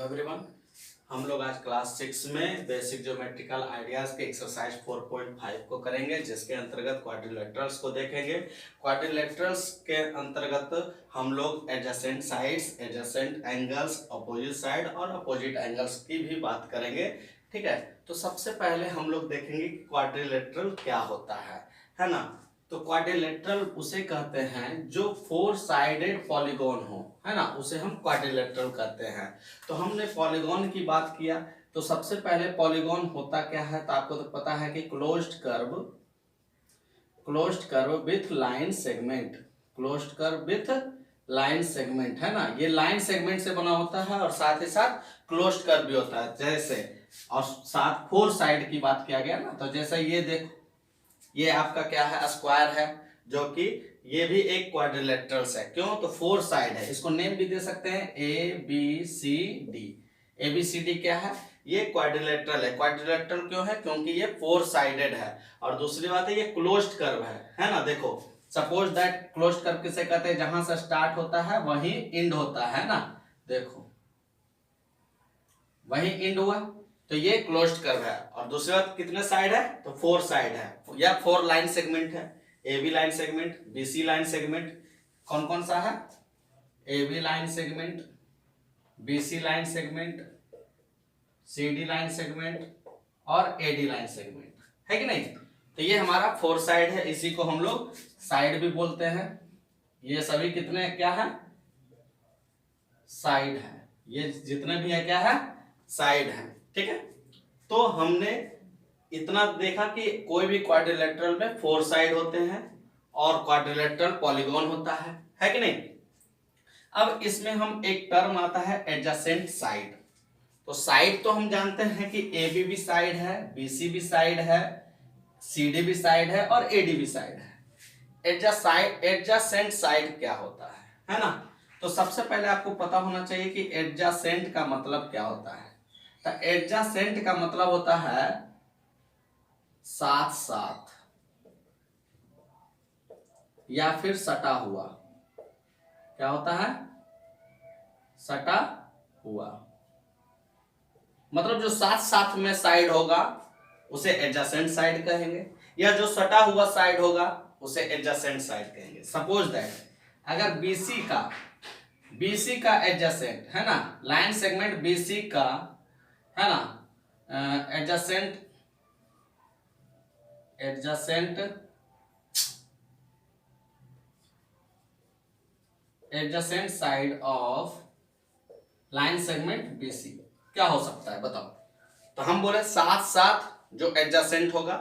Everyone, हम लोग आज क्लास 6 में बेसिक ज्योमेट्रिकल आइडियाज के एक्सरसाइज 4.5 को करेंगे, जिसके अंतर्गत क्वाड्रिलेटरल्स को देखेंगे। क्वाड्रिलेटरल्स के अंतर्गत हम लोग adjacent sides, adjacent angles, opposite side और अपोजिट एंगल्स की भी बात करेंगे। ठीक है, तो सबसे पहले हम लोग देखेंगे कि क्वाड्रिलेटरल क्या होता है ना। तो क्वाड्रिलेटरल उसे कहते हैं जो 4 साइडेड पॉलीगॉन हो, है ना, उसे हम क्वाड्रिलेटरल कहते हैं। तो हमने पॉलीगॉन की बात किया, तो सबसे पहले पॉलीगॉन होता क्या है, तो आपको तो पता है कि closed curve with line segment, closed curve with line segment, है ना। ये लाइन सेगमेंट से बना होता है और साथ ही साथ क्लोज्ड कर्व भी होता है, जैसे और साथ 4 साइड की बात किया गया ना। तो जैसे ये देखो, ये आपका क्या है, स्क्वायर है, जो कि ये भी एक क्वाड्रिलेटरल्स है। क्यों? तो 4 साइड है, इसको नेम भी दे सकते हैं ABCD। ABCD क्या है? ये क्वाड्रिलेटरल है। क्वाड्रिलेटरल क्यों है? क्योंकि ये 4 साइडेड है। और दूसरी बात है, ये क्लोज्ड कर्व है ना। देखो, सपोज दैट क्लोज्ड कर्व किसे कहते हैं? जहां से स्टार्ट होता है वहीं एंड होता है ना। देखो, वहीं एंड हुआ, तो ये क्लोज्ड कर्व है। और दूसरी बात, कितने साइड है? तो 4 साइड है, या 4 लाइन सेगमेंट है। AB line segment, BC line segment, कौन कौन सा है? AB line segment, BC line segment, CD line segment और AD लाइन सेगमेंट, है कि नहीं। तो ये हमारा 4 साइड है, इसी को हम लोग साइड भी बोलते हैं। ये सभी कितने क्या है? साइड है। ये जितने भी है क्या है? साइड है। ठीक है, तो हमने इतना देखा कि कोई भी क्वाड्रिलेटरल में 4 साइड होते हैं और क्वाड्रिलेटरल पॉलीगॉन होता है कि नहीं। अब इसमें हम एक टर्म आता है एडजेसेंट साइड। तो साइड तो हम जानते हैं कि AB भी साइड है, BC भी साइड है, CD भी साइड है और AD भी साइड है। एडजेसेंट साइड क्या होता है ना। तो सबसे पहले आपको पता होना चाहिए कि एडजेसेंट का मतलब क्या होता है। तो एडजेसेंट का मतलब होता है साथ साथ या फिर सटा हुआ। क्या होता है? सटा हुआ, मतलब जो साथ साथ में साइड होगा उसे एडजेसेंट साइड कहेंगे, या जो सटा हुआ साइड होगा उसे एडजेसेंट साइड कहेंगे। सपोज दैट अगर BC का एडजेसेंट है ना, लाइन सेगमेंट BC का है ना, adjacent side of line segment BC क्या हो सकता है, बताओ। तो हम बोले साथ साथ जो एडजेसेंट होगा,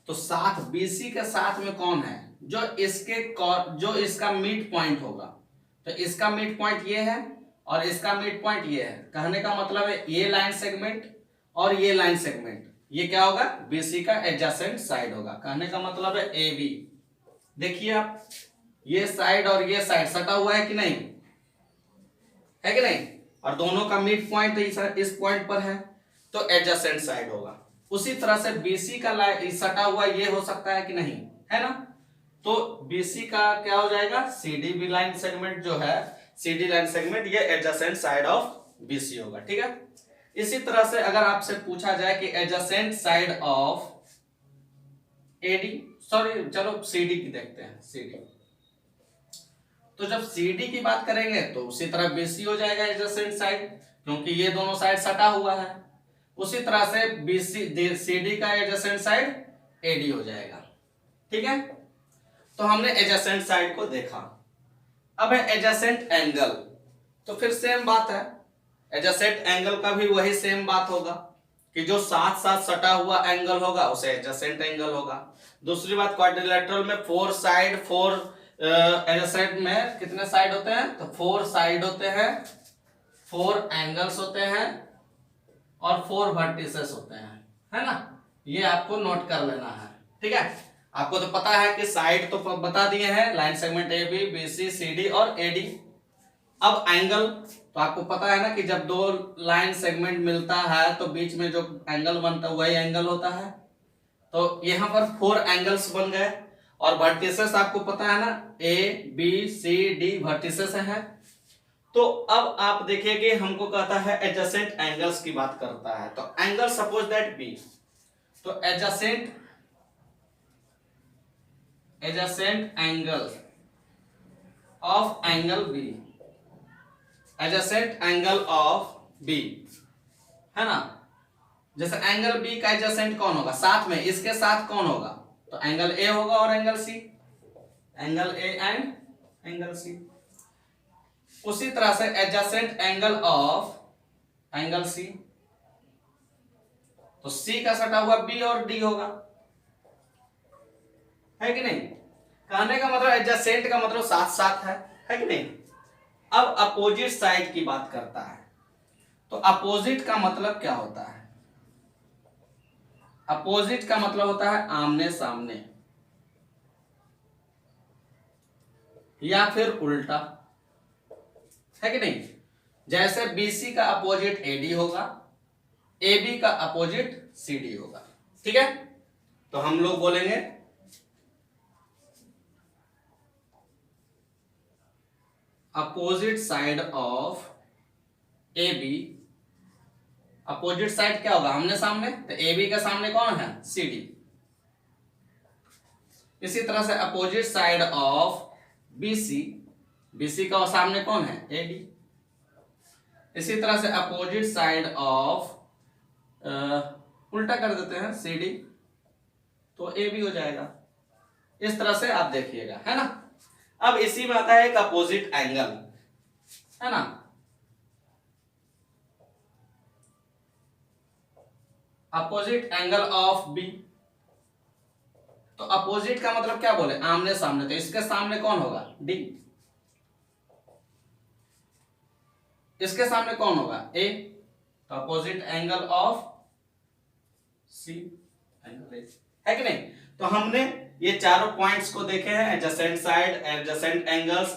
तो साथ BC के साथ में कौन है? जो इसका मिड पॉइंट होगा। तो इसका मिड पॉइंट ये है और इसका मिड पॉइंट ये है। कहने का मतलब है ये लाइन सेगमेंट और ये लाइन सेगमेंट, ये क्या होगा? BC का एडजेसेंट साइड होगा। कहने का मतलब है AB। देखिए आप, ये साइड और ये साइड सटा हुआ है कि नहीं, है कि नहीं, और दोनों का मिड पॉइंट इस पॉइंट पर है, तो एडजेसेंट साइड होगा। उसी तरह से BC का सटा हुआ ये हो सकता है कि नहीं, है ना। तो BC का क्या हो जाएगा? CD लाइन सेगमेंट जो है, CD लाइन सेगमेंट, ये एडजेसेंट साइड ऑफ BC होगा। ठीक है, इसी तरह से अगर आपसे पूछा जाए कि adjacent side of AD, sorry चलो CD की देखते हैं। CD, तो जब CD की बात करेंगे तो उसी तरह BC हो जाएगा एडजेसेंट साइड, क्योंकि ये दोनों साइड सटा हुआ है। उसी तरह से CD का एडजेसेंट साइड AD हो जाएगा। ठीक है, तो हमने एडजेसेंट साइड को देखा। अब है एडजेसेंट एंगल, तो फिर सेम बात है। एडजेसेंट एंगल का भी वही सेम बात होगा कि जो साथ साथ सटा हुआ एंगल होगा उसे एडजेसेंट एंगल होगा। दूसरी बात, क्वाड्रिलेटरल में 4 साइड, 4 एडजेसेंट में कितने साइड होते हैं? तो 4 साइड होते हैं, 4 एंगल्स होते हैं और 4 वर्टिसेस होते हैं, है ना। ये आपको नोट कर लेना है। ठीक है, आपको तो पता है कि साइड तो बता दिए हैं, line segment AB, BC, CD और AD। अब एंगल, तो आपको पता है ना कि जब 2 लाइन सेगमेंट मिलता है तो बीच में जो एंगल बनता है वही एंगल होता है। तो यहां पर 4 एंगल्स बन गए। और वर्टिसेस आपको पता है ना, ABCD वर्टिसेस है। तो अब आप देखिए हमको कहता है एडजेसेंट एंगल्स की बात करता है, तो एंगल सपोज दैट बी, तो adjacent angle of angle B, adjacent angle of B, है ना। जैसे एंगल बी का एडजेसेंट कौन होगा, साथ में इसके साथ कौन होगा, तो एंगल ए होगा और angle C, angle A and angle C. उसी तरह से adjacent angle of angle C, तो सी का सटा हुआ बी और डी होगा, है कि नहीं। कहने का मतलब एडजेसेंट का मतलब साथ साथ है कि नहीं। अब अपोजिट साइड की बात करता है, तो अपोजिट का मतलब क्या होता है, अपोजिट का मतलब होता है आमने सामने या फिर उल्टा, है कि नहीं। जैसे बीसी का अपोजिट एडी होगा, एबी का अपोजिट सीडी होगा, ठीक है। तो हम लोग बोलेंगे opposite side of A B, opposite side क्या होगा, आमने सामने, तो ए बी के सामने कौन है, सी डी। इसी तरह से opposite side of B C, B C का सामने कौन है, ए डी। इसी तरह से अपोजिट साइड ऑफ उल्टा कर देते हैं सी डी, तो ए बी हो जाएगा। इस तरह से आप देखिएगा, है ना। अब इसी में आता है एक अपोजिट एंगल, है ना। अपोजिट एंगल ऑफ बी, तो अपोजिट का मतलब क्या बोले, आमने सामने, तो इसके सामने कौन होगा, डी। इसके सामने कौन होगा, ए, तो opposite angle of C, angle A, है कि नहीं। तो हमने ये चारों पॉइंट्स को देखे हैं, adjacent side, adjacent angles,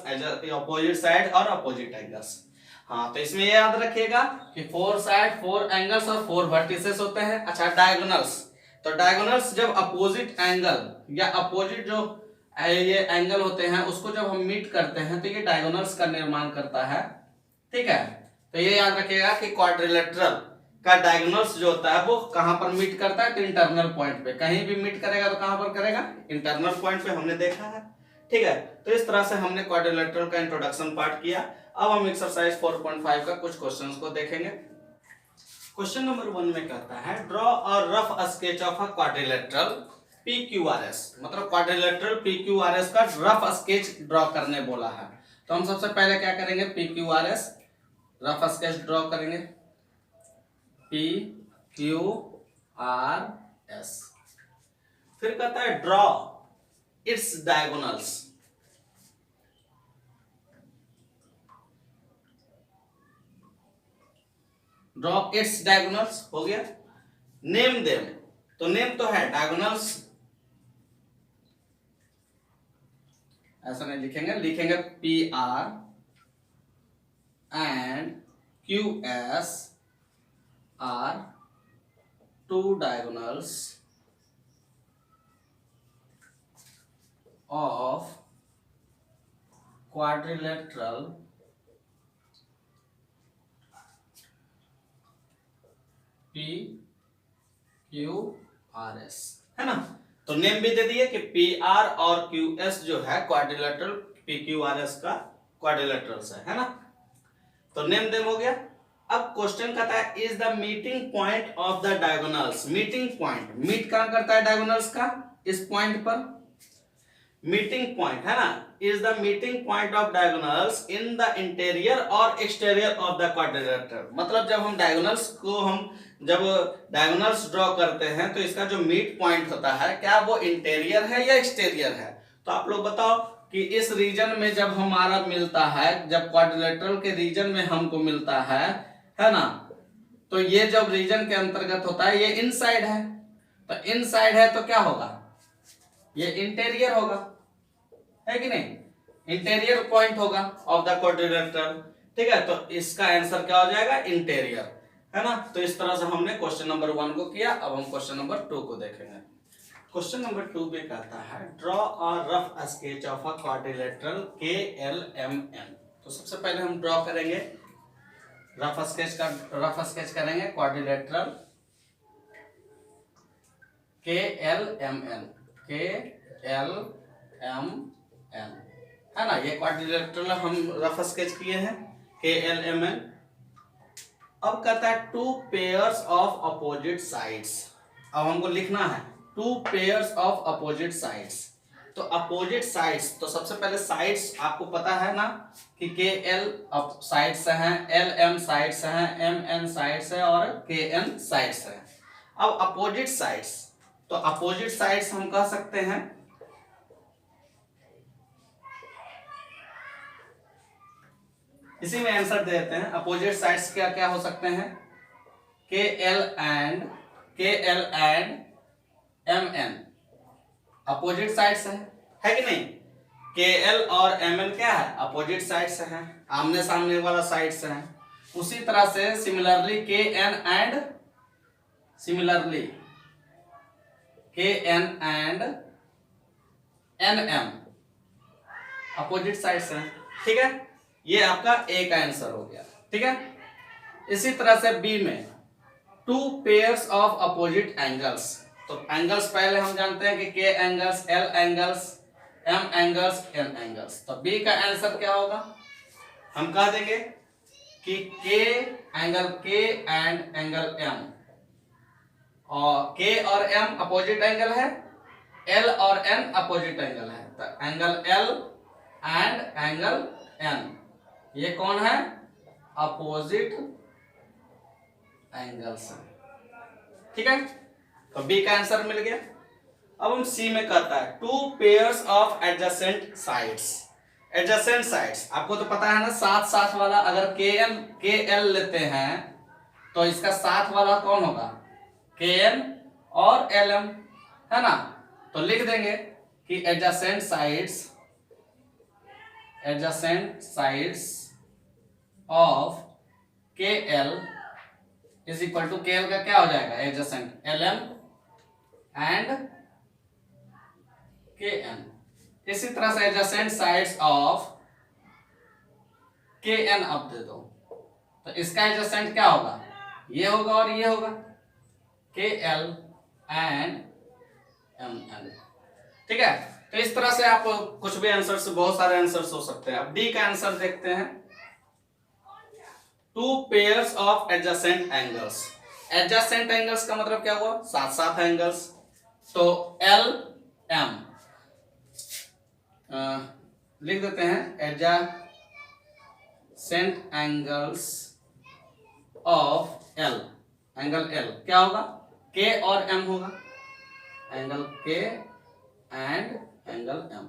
opposite side और अपोजिट एंगल्स। हाँ, तो इसमें ये याद रखिएगा कि 4 साइड, 4 एंगल्स और 4 वर्टिसेस होते हैं। अच्छा, डायगोनल्स, तो डायगोनल्स जब अपोजिट एंगल या अपोजिट जो ये एंगल होते हैं उसको जब हम मीट करते हैं तो ये डायगोनल्स का निर्माण करता है, ठीक है। तो ये याद रखिएगा कि क्वाड्रिलेटरल का डायगोनल्स जो होता है वो कहां पर मीट करता है, तो इंटरनल पॉइंट पे। कहीं भी मीट करेगा तो कहां पर करेगा, इंटरनल पॉइंट पे, हमने देखा है, ठीक है। तो इस तरह से हमने क्वाड्रिलेटरल का इंट्रोडक्शन पार्ट किया। अब हम एक्सरसाइज 4.5 का कुछ क्वेश्चंस को देखेंगे। क्वेश्चन नंबर 1 में कहता है draw a rough sketch of a quadrilateral PQRS, मतलब क्वाड्रिलेटरल PQRS का रफ स्केच ड्रॉ करने बोला है। तो हम सबसे पहले क्या करेंगे, PQRS रफ स्केच ड्रॉ करेंगे, PQRS। फिर कहता है draw it's diagonals, draw it's diagonals हो गया। नेम देम, तो नेम तो है डायगोनल्स, ऐसा नहीं लिखेंगे, लिखेंगे PR and QS are two diagonals of quadrilateral PQRS, है ना। तो नेम भी दे दिए कि PR और QS जो है क्वाड्रिलेटरल PQRS का क्वाड्रिलेटरल्स है ना। तो नेम देम हो गया। अब क्वेश्चन कहता है is the meeting point of the diagonals, meeting point, meet कहां करता है डायगोनल्स का, इस पॉइंट पर, मीटिंग पॉइंट, है ना। Is the meeting point of diagonals in the interior और एक्सटीरियर ऑफ द क्वाड्रिलेटरल, मतलब जब हम डायगोनल्स को जब डायगोनल्स ड्रॉ करते हैं तो इसका जो मीट पॉइंट होता है क्या वो इंटीरियर है या एक्सटीरियर है। तो आप लोग बताओ कि इस रीजन में जब हमारा मिलता है, जब क्वाड्रिलेटरल के रीजन में हमको मिलता है ना, तो ये जब रीजन के अंतर्गत होता है ये इनसाइड है, तो इनसाइड है तो क्या होगा, ये इंटीरियर होगा, है कि नहीं, इंटीरियर पॉइंट होगा ऑफ द क्वाड्रिलेटरल, ठीक है। तो इसका आंसर क्या हो जाएगा, इंटीरियर, है ना। तो इस तरह से हमने क्वेश्चन नंबर 1 को किया। अब हम क्वेश्चन नंबर 2 को देखेंगे। क्वेश्चन नंबर 2 में कहता है draw a rough sketch of a quadrilateral KLMN, तो सबसे पहले हम ड्रॉ करेंगे, रफ स्केच करेंगे क्वाड्रिलेटरल KLMN है ना। ये क्वाड्रिलेटरल हम रफ स्केच किए हैं KLMN। अब कहता है 2 पेयर्स ऑफ अपोजिट साइड्स। अब हमको लिखना है 2 पेयर्स ऑफ अपोजिट साइड्स। तो अपोजिट साइड्स, तो सबसे पहले साइड्स आपको पता है ना कि KL साइड्स हैं, LM साइड्स हैं, MN साइड्स है और KN साइड्स है। अब अपोजिट साइड्स, तो अपोजिट साइड्स हम कह सकते हैं इसी में आंसर देते हैं। अपोजिट साइड्स क्या क्या हो सकते हैं? KL and MN opposite sides है कि नहीं? KL और MN क्या है? अपोजिट साइड्स हैं, आमने सामने वाला साइड्स हैं। उसी तरह से similarly KN and NM opposite sides हैं। ठीक है, ये आपका A का आंसर हो गया। ठीक है, इसी तरह से B में 2 पेयर्स ऑफ अपोजिट एंगल्स। तो एंगल्स पहले हम जानते हैं कि K angles, L angles, M angles, N angles. तो B का आंसर क्या होगा? हम कह देंगे कि K angle K and angle M, और K और M अपोजिट एंगल है, L और N अपोजिट एंगल है। तो angle L and angle N ये कौन है? अपोजिट एंगल्स है। ठीक है, तो बी का आंसर मिल गया। अब हम सी में कहता है 2 pairs of adjacent sides. Adjacent sides आपको तो पता है ना, साथ साथ वाला। अगर KL लेते हैं तो इसका साथ वाला कौन होगा? KN और LM है ना। तो लिख देंगे कि adjacent sides of KL is equal to KL का क्या हो जाएगा? Adjacent LM and KN। इसी तरह से एडजेसेंट साइड्स ऑफ KN अब दे दो, तो इसका एडजेसेंट क्या होगा? ये होगा और ये होगा, KL एंड MN। ठीक है, तो इस तरह से आप कुछ भी आंसर से, बहुत सारे आंसर्स हो सकते हैं। अब डी का आंसर देखते हैं, 2 pairs of adjacent angles. Adjacent angles का मतलब क्या हुआ? साथ साथ एंगल्स। तो LM लिख देते हैं, adjacent angles of L, angle L क्या होगा? K और M होगा, angle K and angle M।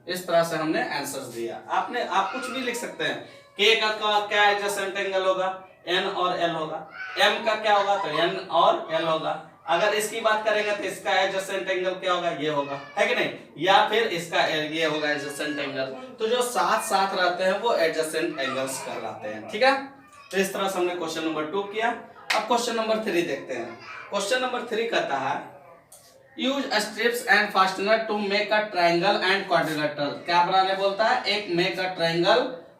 इस तरह से हमने आंसर्स दिया। आप कुछ भी लिख सकते हैं। K का क्या एडजेसेंट एंगल होगा? N और L होगा। M का क्या होगा? तो N और L होगा। अगर इसकी बात करेंगे तो इसका एडजेसेंट एंगल क्या होगा? ये होगा, है कि नहीं? या फिर इसका ये होगा एडजेसेंट एंगल। तो जो साथ साथ रहते हैं वो एडजेसेंट एंगल्स कहलाते हैं। ठीक है, तो इस तरह से हमने क्वेश्चन नंबर 2 किया। अब क्वेश्चन नंबर 3 देखते हैं। क्वेश्चन नंबर 3 कहता है use strips and fastener to make a triangle and quadrilateral. क्या बनाने बोलता है? एक मेक अ ट्रायंगल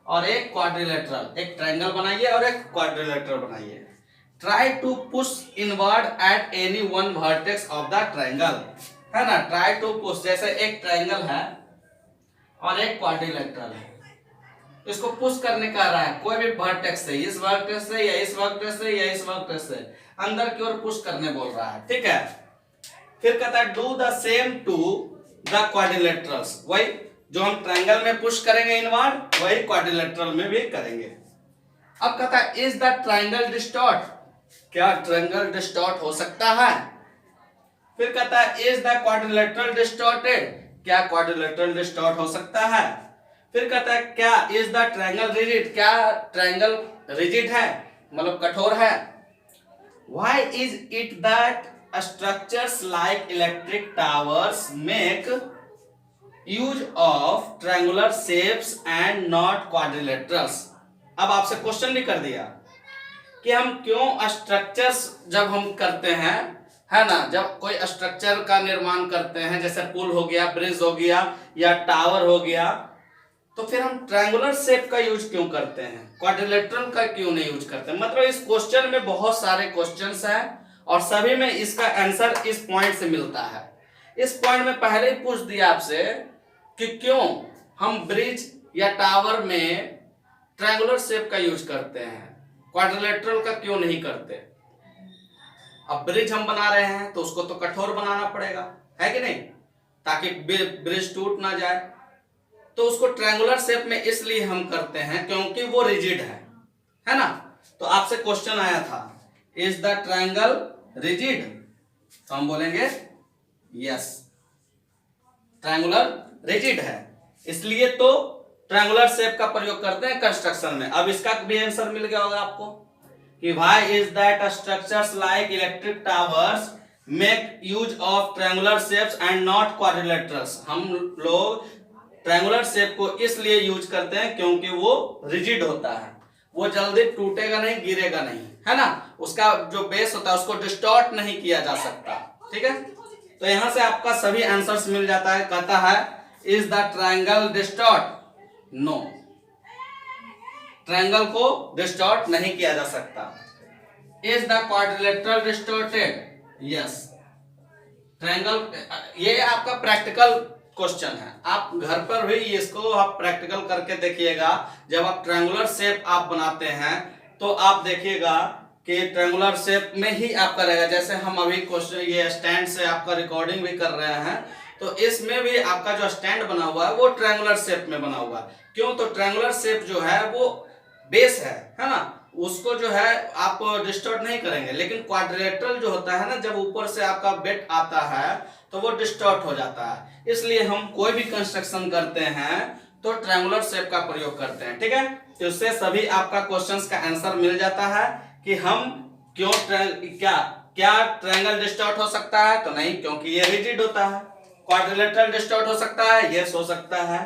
और एक क्वाड्रिलेटरल। एक ट्रायंगल बनाइए और एक क्वाड्रिलेटरल बनाइए। Try to push inward at any one vertex of the triangle, है ना। ट्राई टू पुश, जैसे एक ट्रायंगल है और एक क्वाड्रिलेटरल है, इसको पुश करने का रहा है कोई भी वर्टेक्स से, इस वर्टेक्स से या इस वर्टेक्स से या इस वर्टेक्स से अंदर की ओर पुश करने बोल रहा है। ठीक है, फिर कहता है do the same to the quadrilaterals. वही जो हम ट्रायंगल में पुश करेंगे इनवर्ड, वही क्वाड्रिलेटरल में भी करेंगे। अब कहता है इज द ट्रायंगल डिस्टॉर्ट। क्या ट्रायंगल डिस्टॉर्ट हो सकता है? फिर कहता है इज द क्वाड्रिलेटरल डिस्टॉर्टेड। क्या क्वाड्रिलेटरल डिस्टॉर्ट हो सकता है? फिर कहता है क्या इज द ट्रायंगल रिजिड। क्या ट्रायंगल रिजिड है, मतलब कठोर है? Why is it that structures like electric towers make use of triangular shapes and not quadrilaterals। अब आपसे क्वेश्चन भी कर दिया कि हम क्यों स्ट्रक्चर्स जब हम करते हैं, है ना, जब कोई स्ट्रक्चर का निर्माण करते हैं, जैसे पुल हो गया, ब्रिज हो गया या टावर हो गया, तो फिर हम ट्रायंगुलर शेप का यूज क्यों करते हैं, क्वाड्रिलेटरल का क्यों नहीं यूज करते? मतलब इस क्वेश्चन में बहुत सारे क्वेश्चंस हैं और सभी में इसका आंसर इस पॉइंट से मिलता है। इस पॉइंट में पहले ही पूछ दिया आपसे कि क्यों हम ब्रिज या टावर में ट्रायंगुलर शेप का यूज करते हैं, क्वाड्रिलेटरल का क्यों नहीं करते। अब ब्रिज हम बना रहे हैं तो उसको तो कठोर बनाना पड़ेगा, है कि नहीं, ताकि ब्रिज टूट ना जाए। तो उसको ट्रायंगुलर शेप में इसलिए हम करते हैं क्योंकि वो रिजिड है ना। तो आपसे क्वेश्चन आया था, इज द ट्रायंगल रिजिड, तो हम बोलेंगे यस, ट्रायंगुलर रिजिड है, इसलिए तो ट्रायंगुलर शेप का प्रयोग करते हैं कंस्ट्रक्शन में। अब इसका भी आंसर मिल गया होगा आपको कि why is that structures like electric towers make use of triangular shapes and not quadrilaterals. हम लोग ट्रायंगुलर शेप को इसलिए यूज करते हैं क्योंकि वो रिजिड होता है, वो जल्दी टूटेगा नहीं, गिरेगा नहीं, है ना, उसका जो बेस होता है उसको डिस्टॉर्ट नहीं किया जा सकता। ठीक है, तो यहां से आपका सभी आंसर्स मिल जाता है। कहता है is the triangle distort, no, triangle को डिस्टॉर्ट नहीं किया जा सकता। Is the quadrilateral distorted, yes, triangle, ये आपका प्रैक्टिकल क्वेश्चन है, आप घर पर भी इसको आप प्रैक्टिकल करके देखिएगा। जब आप ट्रायंगुलर शेप आप बनाते हैं तो आप देखिएगा कि ट्रायंगुलर शेप में ही आपका रहेगा। जैसे हम अभी क्वेश्चन ये स्टैंड से आपका रिकॉर्डिंग भी कर रहे हैं, तो इसमें भी आपका जो स्टैंड बना हुआ है वो ट्रायंगुलर शेप में बना हुआ है। क्यों? तो ट्रायंगुलर शेप जो है वो बेस है ना, उसको जो है आप डिस्टॉर्ट नहीं करेंगे। लेकिन क्वाड्रिलेटरल जो होता है ना, जब ऊपर से आपका बेट आता है तो वो डिस्टॉर्ट हो जाता है। इसलिए हम कोई भी कंस्ट्रक्शन करते हैं तो ट्रायंगुलर शेप का प्रयोग करते हैं। ठीक है, तो इससे सभी आपका क्वेश्चंस का आंसर मिल जाता है कि हम क्यों क्या ट्रायंगल डिस्टॉर्ट हो सकता है, तो नहीं, क्योंकि ये रिजिड होता है। क्वाड्रिलेटरल डिस्टॉर्ट हो सकता है, यस हो सकता है।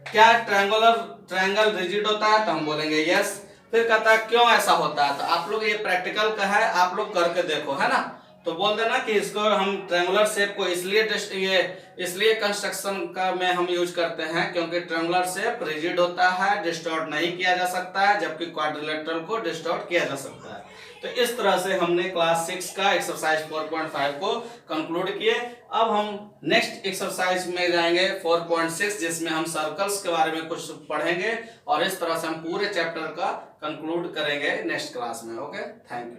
क्या ट्रायंगल रिजिड होता है, तो हम बोलेंगे यस। फिर कहता है क्यों ऐसा होता है, तो आप लोग ये प्रैक्टिकल का है, आप लोग करके देखो, है ना, तो बोल देना कि इसको हम ट्रायंगुलर शेप को इसलिए कंस्ट्रक्शन का में हम यूज करते हैं क्योंकि ट्रायंगुलर शेप रिजिड होता है, डिस्टॉर्ट नहीं किया जा सकता है, जबकि क्वाड्रिलेटरल को डिस्टॉर्ट किया जा सकता है। तो इस तरह से हमने क्लास 6 का एक्सरसाइज 4.5 को कंक्लूड किए। अब हम नेक्स्ट एक्सरसाइज में जाएंगे 4.6, जिसमें हम सर्कल्स के बारे में कुछ पढ़ेंगे और इस तरह से हम पूरे चैप्टर का कंक्लूड करेंगे नेक्स्ट क्लास में। Okay, thank you.